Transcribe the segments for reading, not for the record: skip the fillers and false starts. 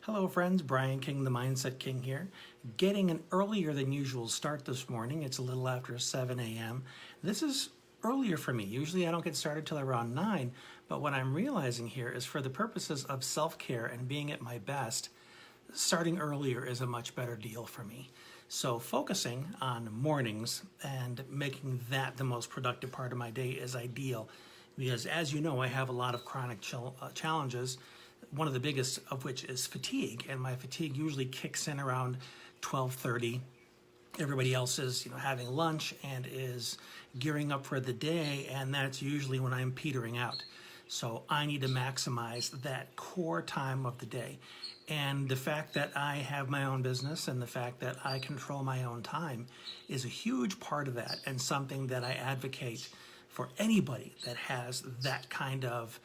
Hello friends, Brian King, the Mindset King here. Getting an earlier than usual start this morning. It's a little after 7 a.m. This is earlier for me. Usually I don't get started till around 9, but what I'm realizing here is for the purposes of self-care and being at my best, starting earlier is a much better deal for me. So focusing on mornings and making that the most productive part of my day is ideal because as you know, I have a lot of chronic challenges, one of the biggest of which is fatigue, and my fatigue usually kicks in around 12:30. Everybody else is having lunch and is gearing up for the day, and that's usually when I'm petering out. So I need to maximize that core time of the day. And the fact that I have my own business and the fact that I control my own time is a huge part of that, and something that I advocate for anybody that has that kind of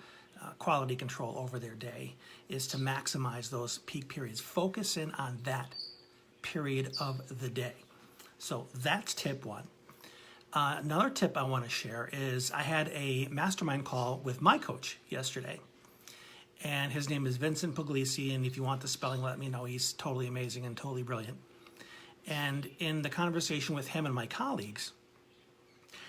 quality control over their day, is to maximize those peak periods. Focus in on that period of the day. So that's tip one. Another tip I want to share is I had a mastermind call with my coach yesterday. And his name is Vincent Puglisi, and if you want the spelling, let me know. He's totally amazing and totally brilliant. And in the conversation with him and my colleagues,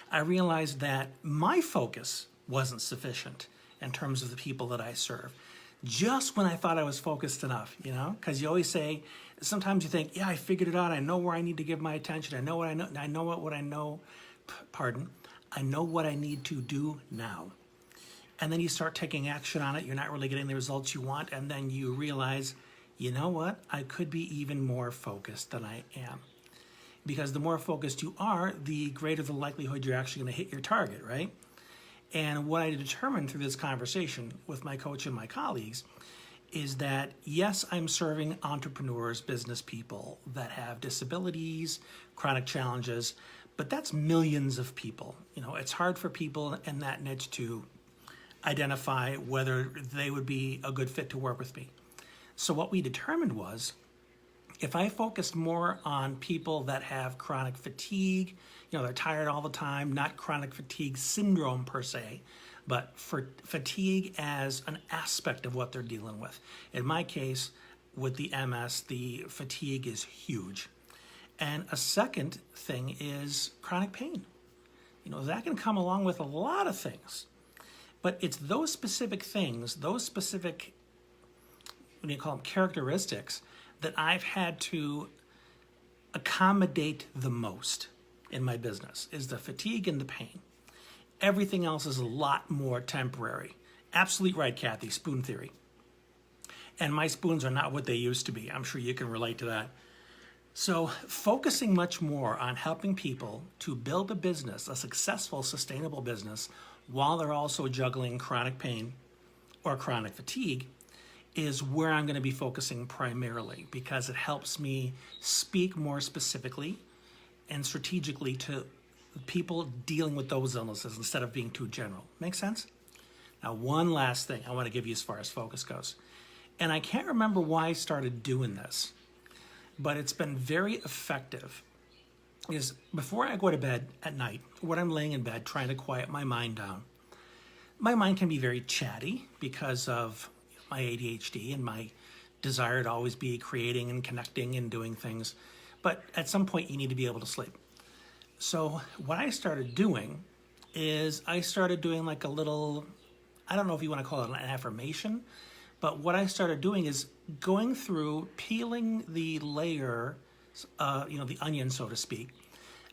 I realized that my focus wasn't sufficient in terms of the people that I serve. Just when I thought I was focused enough, because you always say, sometimes you think, yeah, I figured it out. I know where I need to give my attention. I know what I know. I know what I know. I know what I need to do now. And then you start taking action on it. You're not really getting the results you want. And then you realize, you know what? I could be even more focused than I am. Because the more focused you are, the greater the likelihood you're actually going to hit your target, right? And what I determined through this conversation with my coach and my colleagues is that, yes, I'm serving entrepreneurs, business people that have disabilities, chronic challenges, but that's millions of people. It's hard for people in that niche to identify whether they would be a good fit to work with me. So what we determined was, if I focused more on people that have chronic fatigue, they're tired all the time, not chronic fatigue syndrome per se, but for fatigue as an aspect of what they're dealing with. In my case, with the MS, the fatigue is huge. And a second thing is chronic pain. That can come along with a lot of things, but it's those specific things, those specific, characteristics that I've had to accommodate the most in my business, is the fatigue and the pain. Everything else is a lot more temporary. Absolutely right, Kathy, spoon theory. And my spoons are not what they used to be. I'm sure you can relate to that. So focusing much more on helping people to build a business, a successful, sustainable business, while they're also juggling chronic pain or chronic fatigue, is where I'm going to be focusing primarily, because it helps me speak more specifically and strategically to people dealing with those illnesses instead of being too general. Make sense? Now, one last thing I want to give you as far as focus goes. And I can't remember why I started doing this, but it's been very effective. Is before I go to bed at night, when I'm laying in bed trying to quiet my mind down, my mind can be very chatty because of my ADHD and my desire to always be creating and connecting and doing things. But at some point you need to be able to sleep. So what I started doing is I started doing like a little, I don't know if you want to call it an affirmation, but what I started doing is going through, peeling the layer, the onion, so to speak,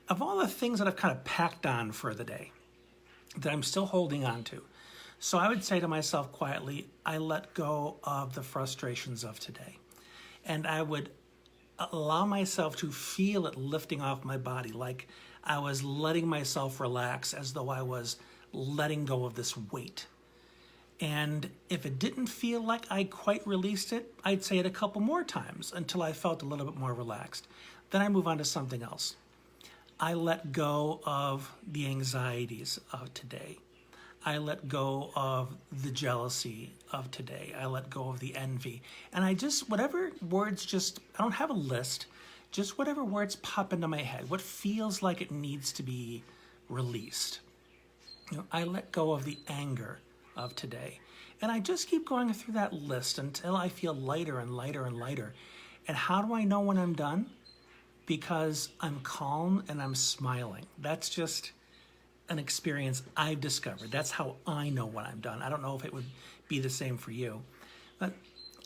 of all the things that I've kind of packed on for the day that I'm still holding on to. So I would say to myself quietly, I let go of the frustrations of today. And I would allow myself to feel it lifting off my body, like I was letting myself relax, as though I was letting go of this weight. And if it didn't feel like I quite released it, I'd say it a couple more times until I felt a little bit more relaxed. Then I move on to something else. I let go of the anxieties of today. I let go of the jealousy of today. I let go of the envy. And I just, whatever words I don't have a list, just whatever words pop into my head, what feels like it needs to be released. I let go of the anger of today. And I just keep going through that list until I feel lighter and lighter and lighter. And how do I know when I'm done? Because I'm calm and I'm smiling. That's just an experience I've discovered. That's how I know when I'm done. I don't know if it would be the same for you. But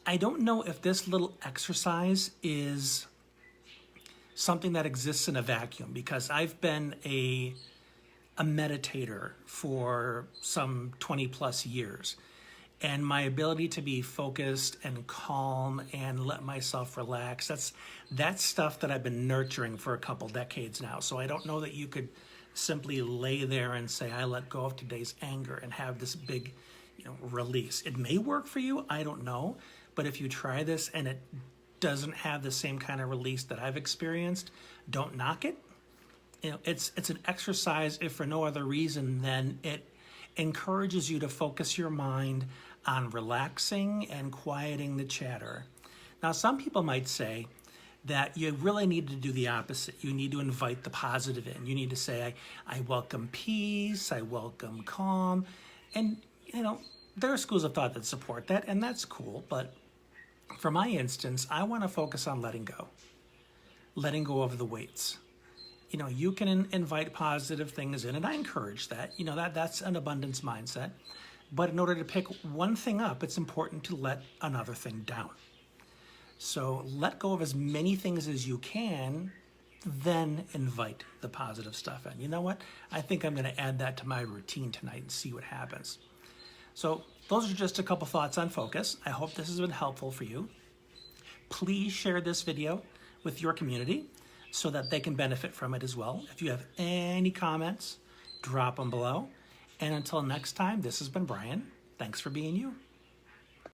I don't know if this little exercise is something that exists in a vacuum, because I've been a meditator for some 20 plus years. And my ability to be focused and calm and let myself relax, that's stuff that I've been nurturing for a couple decades now. So I don't know that you could simply lay there and say, I let go of today's anger and have this big, release. It may work for you, I don't know. But if you try this and it doesn't have the same kind of release that I've experienced, don't knock it. It's an exercise, if for no other reason than it encourages you to focus your mind on relaxing and quieting the chatter. Now, some people might say that you really need to do the opposite. You need to invite the positive in. You need to say, I welcome peace, I welcome calm. And, there are schools of thought that support that, and that's cool. But for my instance, I want to focus on letting go of the weights. You can invite positive things in, and I encourage that. That's an abundance mindset. But in order to pick one thing up, it's important to let another thing down. So let go of as many things as you can, then invite the positive stuff in. You know what? I think I'm going to add that to my routine tonight and see what happens. So those are just a couple thoughts on focus. I hope this has been helpful for you. Please share this video with your community so that they can benefit from it as well. If you have any comments, drop them below. And until next time, this has been Brian. Thanks for being you.